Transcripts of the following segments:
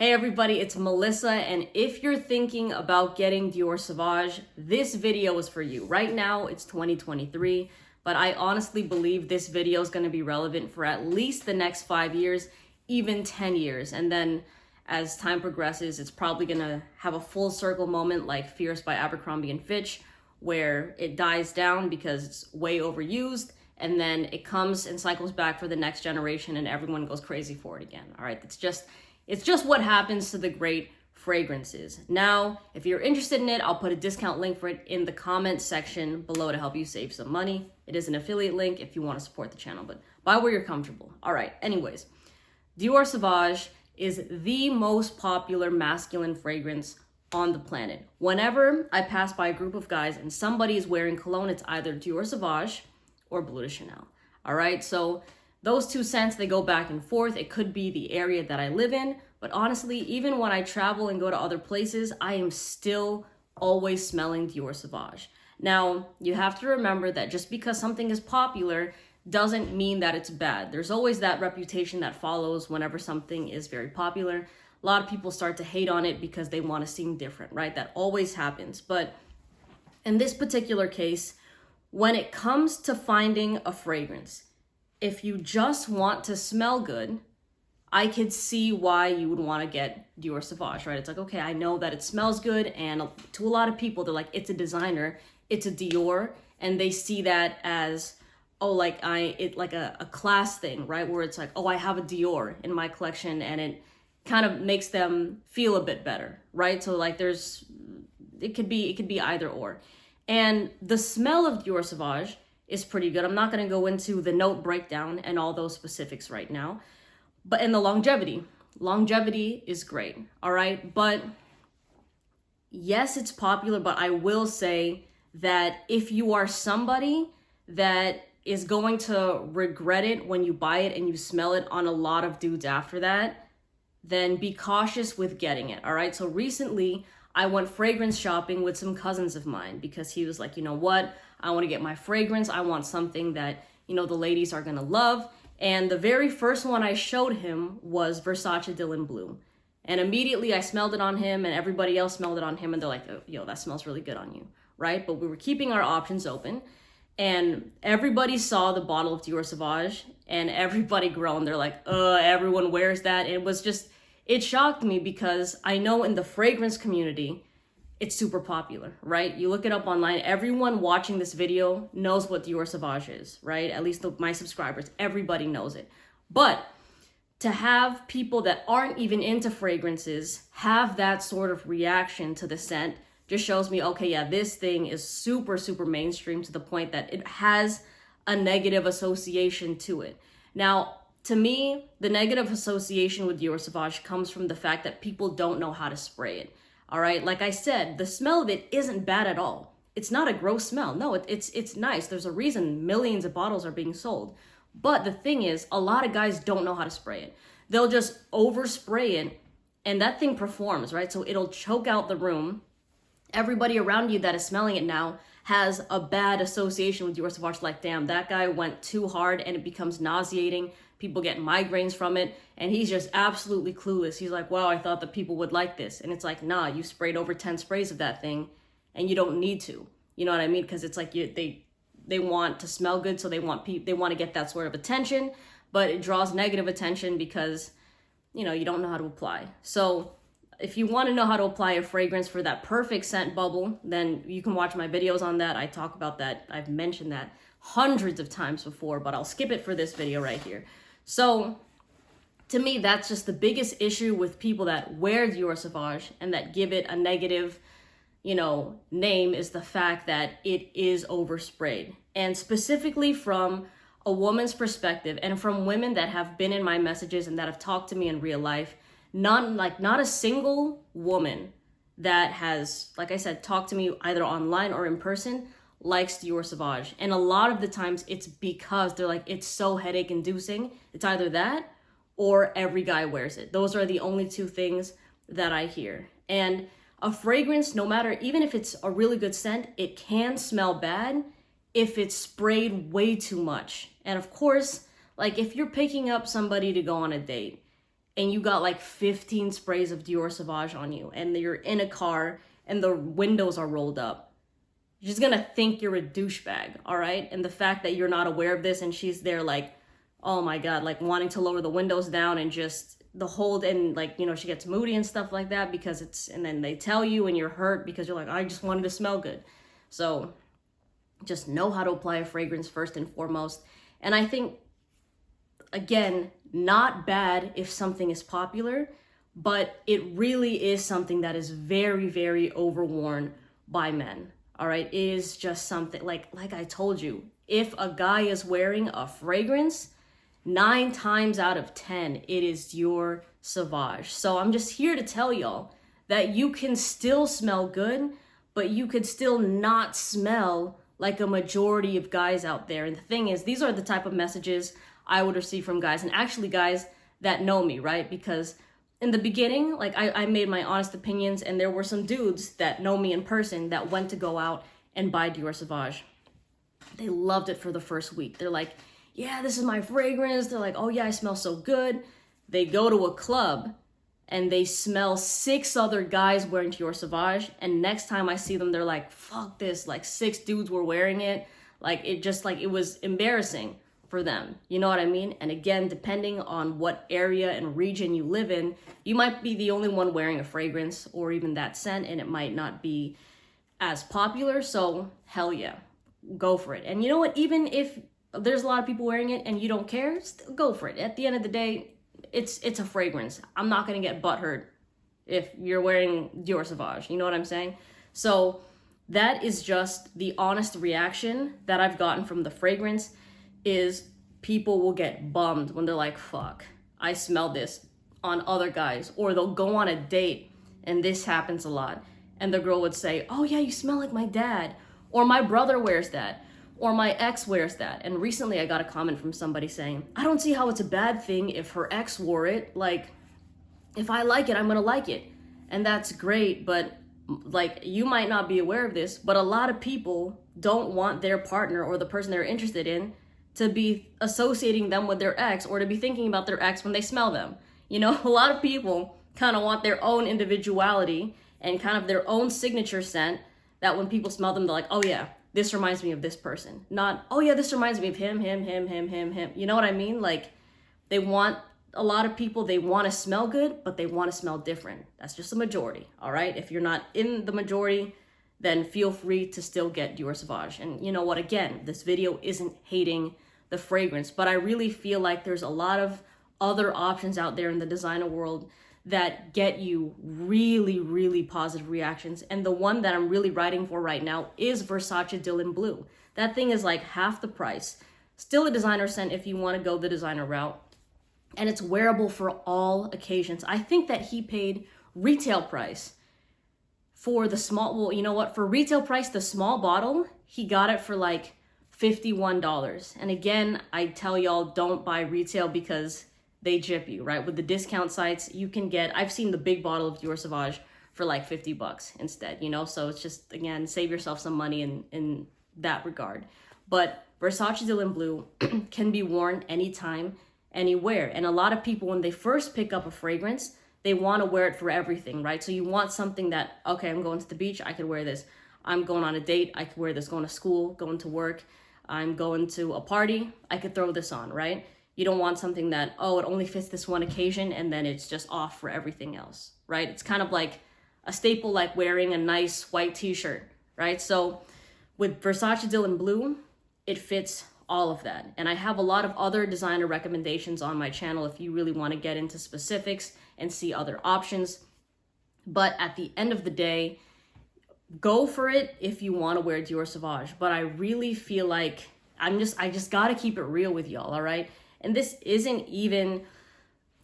Hey everybody, it's Melissa, and if you're thinking about getting DIOR SAUVAGE, this video is for you. Right now, it's 2023, but I honestly believe this video is going to be relevant for at least the next 5 years, even 10 years. And then as time progresses, it's probably going to have a full circle moment like Fierce by Abercrombie & Fitch, where it dies down because it's way overused, and then it comes and cycles back for the next generation and everyone goes crazy for it again. All right, it's just what happens to the great fragrances. Now, if you're interested in it, I'll put a discount link for it in the comment section below to help you save some money. It is an affiliate link if you want to support the channel, but buy where you're comfortable. All right, anyways, DIOR SAUVAGE is the most popular masculine fragrance on the planet. Whenever I pass by a group of guys and somebody is wearing cologne, it's either DIOR SAUVAGE or Bleu de Chanel. All right, so those two scents, they go back and forth. It could be the area that I live in, but honestly, even when I travel and go to other places, I am still always smelling DIOR SAUVAGE. Now, you have to remember that just because something is popular doesn't mean that it's bad. There's always that reputation that follows whenever something is very popular. A lot of people start to hate on it because they want to seem different, right? That always happens. But in this particular case, when it comes to finding a fragrance, if you just want to smell good, I could see why you would want to get DIOR SAUVAGE, right? It's like, okay, I know that it smells good, and to a lot of people, they're like, it's a designer, it's a Dior, and they see that as, oh, like a class thing, right? Where it's like, oh, I have a Dior in my collection, and it kind of makes them feel a bit better, right? So like it could be either or. And the smell of DIOR SAUVAGE is pretty good. I'm not going to go into the note breakdown and all those specifics right now. But in the longevity is great. All right. But yes, it's popular, but I will say that if you are somebody that is going to regret it when you buy it and you smell it on a lot of dudes after that, then be cautious with getting it. All right. So recently I went fragrance shopping with some cousins of mine because he was like, you know what? I want to get my fragrance. I want something that, the ladies are going to love. And the very first one I showed him was Versace Dylan Blue. And immediately I smelled it on him and everybody else smelled it on him. And they're like, oh, yo, that smells really good on you, right? But we were keeping our options open. And everybody saw the bottle of DIOR SAUVAGE and everybody groaned. They're like, everyone wears that. And it shocked me because I know in the fragrance community, it's super popular, right? You look it up online, everyone watching this video knows what DIOR SAUVAGE is, right? At least my subscribers, everybody knows it. But to have people that aren't even into fragrances have that sort of reaction to the scent just shows me, okay, yeah, this thing is super, super mainstream to the point that it has a negative association to it. Now, to me, the negative association with DIOR SAUVAGE comes from the fact that people don't know how to spray it. All right, like I said, the smell of it isn't bad at all. It's not a gross smell. No, it's nice. There's a reason millions of bottles are being sold. But the thing is, a lot of guys don't know how to spray it. They'll just overspray it, and that thing performs, right? So it'll choke out the room. Everybody around you that is smelling it now has a bad association with DIOR SAUVAGE, like, damn, that guy went too hard and it becomes nauseating. People get migraines from it, and he's just absolutely clueless. He's like, wow, I thought that people would like this. And it's like, nah, you sprayed over 10 sprays of that thing, and you don't need to. You know what I mean? Because it's like they want to smell good, so they want to get that sort of attention, but it draws negative attention because, you don't know how to apply. So if you want to know how to apply a fragrance for that perfect scent bubble, then you can watch my videos on that. I talk about that. I've mentioned that hundreds of times before, but I'll skip it for this video right here. So to me, that's just the biggest issue with people that wear DIOR SAUVAGE and that give it a negative, name, is the fact that it is oversprayed. And specifically from a woman's perspective and from women that have been in my messages and that have talked to me in real life, not a single woman that has, like I said, talked to me either online or in person likes DIOR SAUVAGE. And a lot of the times it's because they're like, it's so headache inducing. It's either that or every guy wears it. Those are the only two things that I hear. And a fragrance, no matter, even if it's a really good scent, it can smell bad if it's sprayed way too much. And of course, like if you're picking up somebody to go on a date and you got like 15 sprays of Dior Sauvage on you, and you're in a car and the windows are rolled up, you're just gonna think you're a douchebag, all right? And the fact that you're not aware of this and she's there like, oh my God, like wanting to lower the windows down and just the whole, and like, you know, she gets moody and stuff like that because it's, and then they tell you and you're hurt because you're like, I just wanted to smell good. So just know how to apply a fragrance first and foremost. And I think, again, not bad if something is popular, but it really is something that is very, very overworn by men. All right, it is just something like I told you, if a guy is wearing a fragrance, 9 times out of 10, it is Dior Sauvage. So I'm just here to tell y'all that you can still smell good, but you could still not smell like a majority of guys out there. And the thing is, these are the type of messages I would receive from guys, and actually guys that know me, right? Because in the beginning, like I made my honest opinions, and there were some dudes that know me in person that went to go out and buy Dior Sauvage. They loved it for the first week. They're like, yeah, this is my fragrance. They're like, oh yeah, I smell so good. They go to a club and they smell 6 other guys wearing Dior Sauvage. And next time I see them, they're like, fuck this. Like 6 dudes were wearing it. Like it just like, it was embarrassing for them. You know what I mean? And again, depending on what area and region you live in, you might be the only one wearing a fragrance or even that scent, and it might not be as popular. So hell yeah, go for it. And you know what? Even if there's a lot of people wearing it and you don't care, still go for it. At the end of the day, it's a fragrance. I'm not going to get butthurt if you're wearing Dior Sauvage. You know what I'm saying? So that is just the honest reaction that I've gotten from the fragrance. Is people will get bummed when they're like, fuck, I smell this on other guys. Or they'll go on a date, and this happens a lot, and the girl would say, oh yeah, you smell like my dad, or my brother wears that, or my ex wears that. And recently I got a comment from somebody saying, I don't see how it's a bad thing if her ex wore it. Like, if I like it, I'm gonna like it. And that's great, but like, you might not be aware of this, but a lot of people don't want their partner or the person they're interested in to be associating them with their ex, or to be thinking about their ex when they smell them. You know, a lot of people kind of want their own individuality and kind of their own signature scent, that when people smell them, they're like, oh yeah, this reminds me of this person. Not, oh yeah, this reminds me of him. You know what I mean? Like, a lot of people, they want to smell good, but they want to smell different. That's just the majority, all right? If you're not in the majority, then feel free to still get Dior Sauvage. And you know what? Again, this video isn't hating the fragrance, but I really feel like there's a lot of other options out there in the designer world that get you really, really positive reactions. And the one that I'm really writing for right now is Versace Dylan Blue. That thing is like half the price. Still a designer scent if you want to go the designer route. And it's wearable for all occasions. I think that he paid retail price for the small, well, you know what? For retail price, the small bottle, he got it for like $51. And again, I tell y'all, don't buy retail because they jip you, right? With the discount sites, you can get, I've seen the big bottle of Dior Sauvage for like $50 instead, you know? So it's just, again, save yourself some money in that regard. But Versace Dylan Blue can be worn anytime, anywhere. And a lot of people, when they first pick up a fragrance, they want to wear it for everything, right? So you want something that, okay, I'm going to the beach, I could wear this. I'm going on a date, I could wear this. Going to school, going to work, I'm going to a party, I could throw this on, right? You don't want something that, oh, it only fits this one occasion and then it's just off for everything else, right? It's kind of like a staple, like wearing a nice white t-shirt, right? So with Versace Dylan Blue, it fits all of that. And I have a lot of other designer recommendations on my channel if you really want to get into specifics and see other options. But at the end of the day, go for it if you want to wear Dior Sauvage. But I really feel like I just got to keep it real with y'all, all right? And this isn't even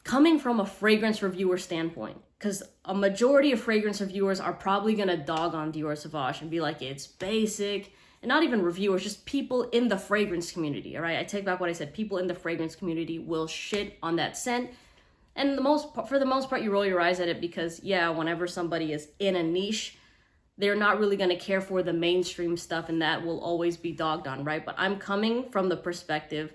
coming from a fragrance reviewer standpoint, because a majority of fragrance reviewers are probably going to dog on Dior Sauvage and be like, it's basic. And not even reviewers, just people in the fragrance community, all right? I take back what I said. People in the fragrance community will shit on that scent. And for the most part, you roll your eyes at it because, yeah, whenever somebody is in a niche, they're not really going to care for the mainstream stuff, and that will always be dogged on, right? But I'm coming from the perspective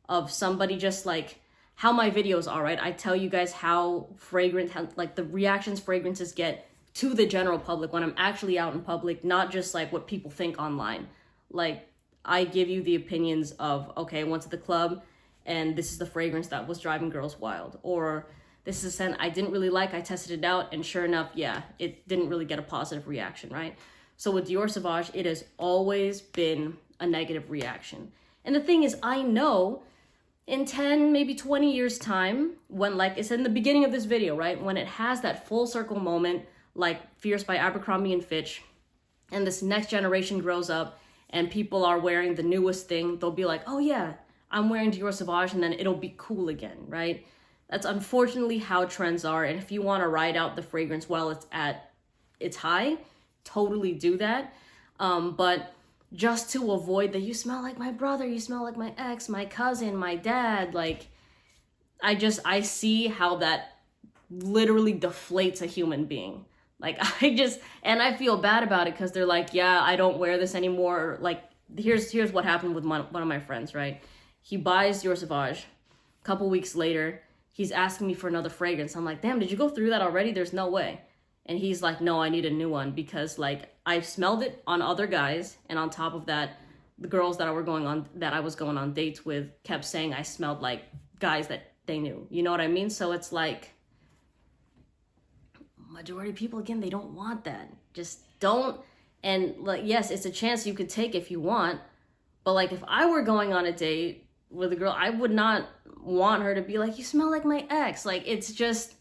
of somebody just like how my videos are, right? I tell you guys how fragrant, like the reactions fragrances get to the general public when I'm actually out in public, not just like what people think online. Like, I give you the opinions of, okay, I went to the club and this is the fragrance that was driving girls wild. Or this is a scent I didn't really like, I tested it out, and sure enough, yeah, it didn't really get a positive reaction, right? So with Dior Sauvage, it has always been a negative reaction. And the thing is, I know in 10, maybe 20 years time, when, like it's in the beginning of this video, right? When it has that full circle moment, like Fierce by Abercrombie and Fitch, and this next generation grows up and people are wearing the newest thing, they'll be like, oh yeah, I'm wearing Dior Sauvage, and then it'll be cool again, right? That's unfortunately how trends are. And if you want to ride out the fragrance while it's at its high, totally do that. But just to avoid that, you smell like my brother, you smell like my ex, my cousin, my dad, like, I see how that literally deflates a human being. Like, and I feel bad about it because they're like, yeah, I don't wear this anymore. Like, here's what happened with one of my friends, right? He buys Dior Sauvage. A couple weeks later, he's asking me for another fragrance. I'm like, damn, did you go through that already? There's no way. And he's like, no, I need a new one because, like, I've smelled it on other guys, and on top of that, the girls that I was going on dates with kept saying I smelled like guys that they knew. You know what I mean? So it's like, majority of people, again, they don't want that. Just don't. And like, yes, it's a chance you could take if you want, but like, if I were going on a date with a girl, I would not want her to be like, you smell like my ex. Like, it's just,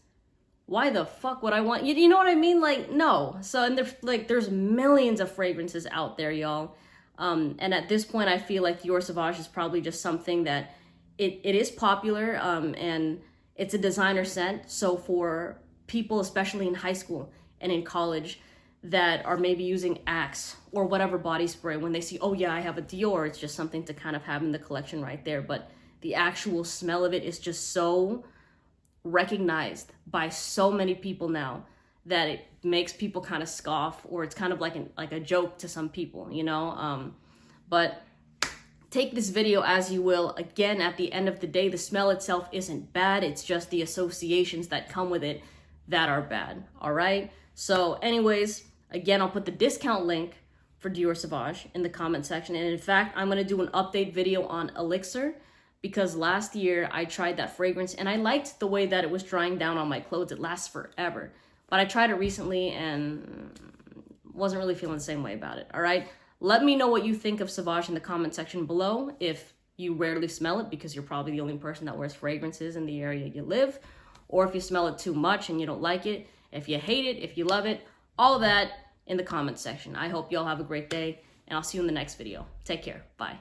why the fuck would I want you? You know what I mean? Like, no. So, and there's millions of fragrances out there, y'all. And at this point, I feel like Dior Sauvage is probably just something that it is popular, and it's a designer scent. So for people, especially in high school and in college, that are maybe using Axe or whatever body spray, when they see, oh yeah, I have a Dior, it's just something to kind of have in the collection right there. But the actual smell of it is just so recognized by so many people now that it makes people kind of scoff, or it's kind of like a joke to some people, you know? But take this video as you will. Again, at the end of the day, the smell itself isn't bad. It's just the associations that come with it that are bad, all right? So anyways, again, I'll put the discount link for Dior Sauvage in the comment section. And in fact, I'm gonna do an update video on Elixir, because last year I tried that fragrance and I liked the way that it was drying down on my clothes. It lasts forever. But I tried it recently and wasn't really feeling the same way about it, all right? Let me know what you think of Sauvage in the comment section below. If you rarely smell it because you're probably the only person that wears fragrances in the area you live, or if you smell it too much and you don't like it, if you hate it, if you love it, all of that in the comment section. I hope you all have a great day, and I'll see you in the next video. Take care. Bye.